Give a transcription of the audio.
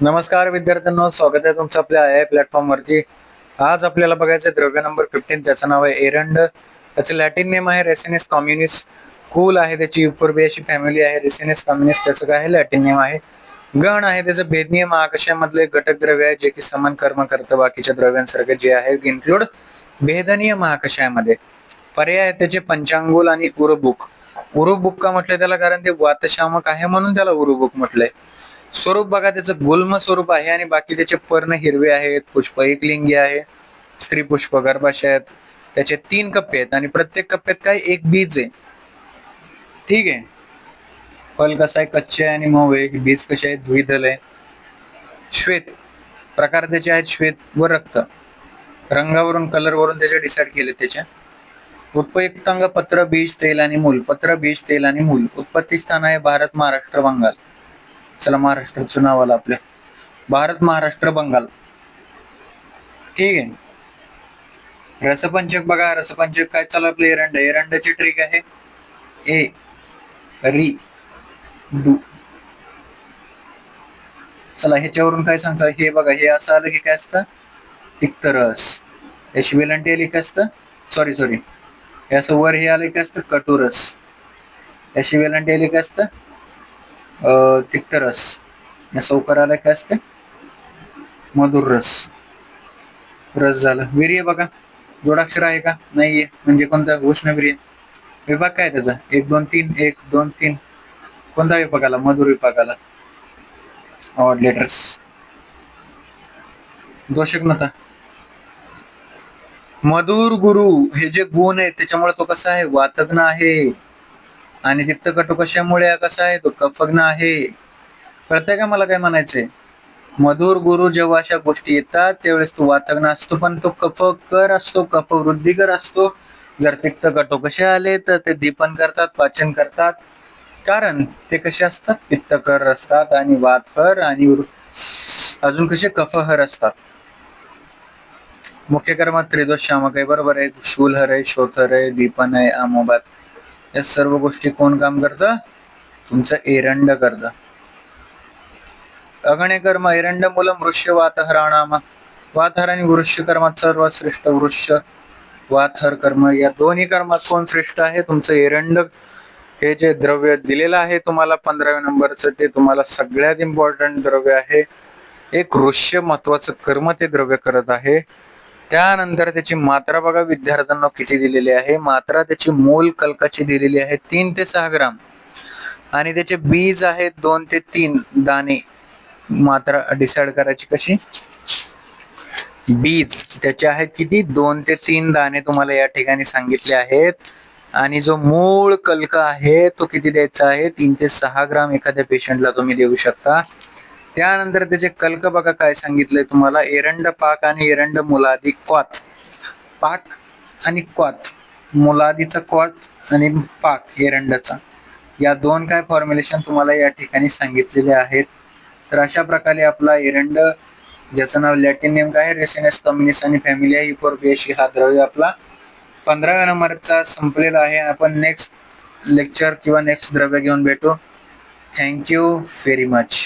नमस्कार विद्यार्थ्यांनो, स्वागत आहे तुमचं आपल्या आय प्लॅटफॉर्म वरती. आज आपल्याला बघायचं द्रव्य नंबर 15. त्याचं नाव आहे एरंड. त्याचं लॅटिन नेम आहे रेसिनेस कॉम्युनिस. कुल आहे त्याची युफोर्बियाची फॅमिली आहे रेसिनेस कॉम्युनिस. त्याचं काय आहे लॅटिन नेम आहे. गण आहे त्याचं भेदनीय महाकर्षामधले घटक द्रव्य आहे जे की समान कर्म करतं बाकीच्या द्रव्यांसारखे, जे आहे इन्क्लूड भेदनीय महाकर्षामध्ये. पर्याय आहे त्याचे पंचांगुल आणि उरुबुक. उरुबुक का म्हटलं त्याला, कारण ते वातशामक आहे म्हणून त्याला उरुबुक म्हटलंय. स्वरूप बघा, त्याचं गुल्म स्वरूप आहे आणि बाकी त्याचे पर्ण हिरवे आहेत. पुष्प एकलिंगी आहे, स्त्री पुष्प गर्भाशय आहेत. त्याचे 3 कप्पे आहेत आणि प्रत्येक कप्प्यात काय एक बीज आहे. ठीक आहे. फल कसा आहे, कच्चे आणि मऊ आहे. बीज कसे आहेत, द्विदल आहे. श्वेत प्रकार त्याचे आहेत, श्वेत व रक्त. रंगावरून कलरवरून त्याचे डिसाईड केले. त्याच्या उत्पयुक्तांग पत्र बीज तेल आणि मूल. पत्र बीज तेल आणि मूल. उत्पत्ती स्थान आहे भारत, महाराष्ट्र, बंगाल. चला महाराष्ट्राचं नाव आलं आपल्या. भारत, महाराष्ट्र, बंगाल. ठीक आहे. रसपंचक बघा, रसपंचक काय चालू आपलं एरंड. एरंडाची ट्रिक आहे ए री डू. चला ह्याच्यावरून काय सांगता, हे बघा, हे असं आलं की काय असतं, तिक्त रस. याची वेलांटी आली काय असतं, सॉरी हे असं वर हे आलं काय असतं, कटुरस. याची वेलांटी आली काय असतं, तिक्त रस. सौकर आला काय असतं, मधुर रस. रस झालं. वीर्य बघा, जोडाक्षर आहे का, नाहीये, म्हणजे कोणता, उष्णवीर्य. विभाग काय त्याचा, 1 2 3 1 2 3. कोणता विभाग आला, मधुर विभाग आला. Odd letters. दोषग्नता. मधुर गुरु हे जे गुण आहेत त्याच्यामुळे तो कसा आहे, वातग्न आहे. आणि तिक्तकटू कशामुळे कसा आहे, तो कफग्न आहे. कळतंय का मला काय म्हणायचंय. मधुर गुरु जेव्हा अशा गोष्टी येतात त्यावेळेस तो वातग्न असतो, पण तो कफकर असतो, कफवृद्धिकर असतो. जर तिक्तकटू कसे आले तर ते दीपन करतात, पाचन करतात. कारण ते कसे असतात, पित्तकर असतात आणि वातहर आणि अजून कसे कफहर असतात. मुख्य कर्मात त्रिदोष शामक आहे, बरोबर आहे. शूलहर आहे, शोथर आहे, दीपन आहे, आमोबात. या सर्व गोष्टी कोण काम करतं, तुमचं एरंड करतं. अगण्य कर्म एरंड मूलम वृक्ष वातहराणामा. वातहर आणि वृक्ष कर्मात सर्वात श्रेष्ठ वृक्ष वातहर कर्म. या दोन्ही कर्मात कोण श्रेष्ठ आहे, तुमचं एरंड. हे जे द्रव्य दिलेलं आहे तुम्हाला 15व्या नंबरचं, ते तुम्हाला सगळ्यात इम्पॉर्टंट द्रव्य आहे. एक वृक्ष महत्वाचं कर्म ते द्रव्य करत आहे. त्यानंतर त्याची मात्रा बघा विद्यार्थ्यांना किती दिलेली आहे. मात्रा त्याची मोल कल्काची दिलेली आहे 3 ते 6 ग्राम. आणि त्याचे बीज आहेत 2 ते 3 दाणे. मात्रा डिसाइड करायची कशी, बीज त्याचे आहेत किती, 2 ते 3 दाणे तुम्हाला या ठिकाणी सांगितले आहेत. आणि जो मूळ कल्क आहे तो किती द्यायचा आहे, 3 ते 6 ग्राम एखाद्या पेशंटला तुम्ही देऊ शकता. त्यानंतर त्याचे कल्क बघा काय सांगितलंय तुम्हाला, एरंड पाक आणि एरंड मुलादी क्वात. पाक आणि क्वात, मुलादीचा क्वात आणि पाक एरंडाचा, या 2 काय फॉर्म्युलेशन तुम्हाला या ठिकाणी सांगितलेले आहेत. तर अशा प्रकारे आपला एरंड, ज्याचं नाव लॅटिन नेम काय आहे, रेसिनेस कॉम्युनिस आणि फॅमिलिया युफोर्बियाशी, हा द्रव्य आपला 15व्या नंबरचा संपलेला आहे. आपण नेक्स्ट लेक्चर किंवा नेक्स्ट द्रव्य घेऊन भेटू. Thank you very much.